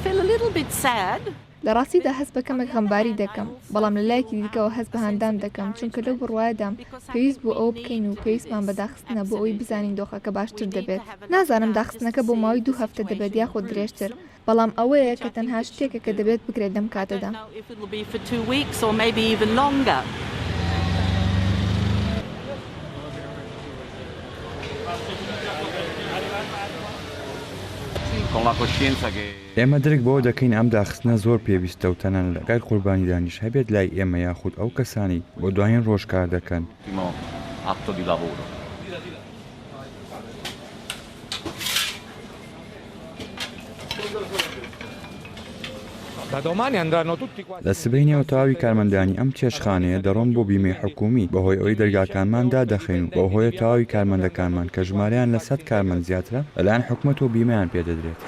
feel a little bit sad. لە ڕاستیدا هەست بە کەمێک غەمباری دەکەم بەڵام لە لایەکی دیکەوە هەست بە هەندان دەکەم چونکە لەو بڕوایەدام پێویست بوو ئەوە بکەین و پێویستمان بە داخستنە بۆ ئەوی بزانین دۆخەکە باشتر دەبێت نازانم داخستنەکە بۆ ماوەی 2 هەفتە دەبێت یاخۆ درێژتر بەڵام ئەوەیە کە تەنها شتێکە کە دەبێت بکرێت لەم کاتەدا ئێمە درک بۆ دەکەین ئەم داخستنە زۆر پێویستە و تەنان لەگەر قوربانیدانیش هەبێت لای ئێمە یاخود ئەو کەسانی بۆ دوایین ڕۆژ کار دەکەن. لە سبەینەوە تەواوی کارمەندانی ئەم چێشخانەیە دەڕۆن بۆ بیمەی حکومی بەهۆی ئەوەی دەرگاکانمان دادەخەین و بەهۆیە تەواوی کارمەندەکانمان کە ژمارەیان لە 100 کارمەند زیاترە لەلایەن حکومەت و بیمەیان پێدەدرێت.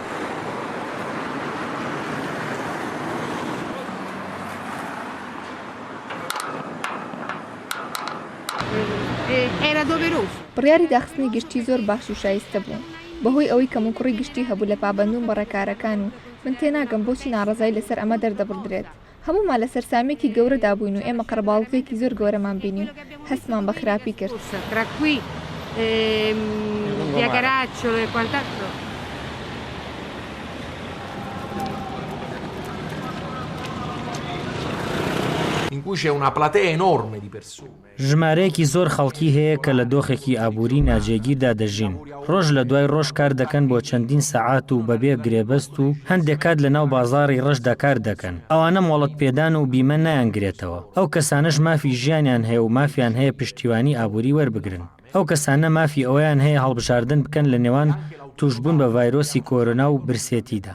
بڕیاری داخستنی گشتی زۆر باش و شایستە بوو بەهۆی ئەوەی کەم و کوڕی گشتی هەبوو لە پابەندوم بەڕێکارەکان و من تێناگەم بۆچی ناڕەزای لەسەر ئەمە دەردەبڕدرێت هەموومان لەسەر سامێکی گەورەدا بووین و ئێمە قەرەباڵغێکی زۆر گەورەمان بینی و هەستمان بە خراپی کرد. ژمارەیەکی زۆر خەڵکی هەیە کە لە دۆخێکی ئابووری ناجێگیردا دەژین ڕۆژ لە دوای ڕۆژ کار دەکەن بۆ چەندین سەعات و بەبێ گرێبەست و هەندێک کات لە ناو بازاڕی ڕەشدا کار دەکەن ئەوانە مۆڵەت پێدان و بیمە نایانگرێتەوە ئەو کەسانش مافی ژیانیان هەیە و مافیان هەیە پشتیوانی ئابووری وەربگرن ئەو کەسانە مافی ئەویان هەیە هەڵبژاردن بکەن لە نێوان توشبوون بە ڤایرۆسی کۆرۆنا و برسێتیدا.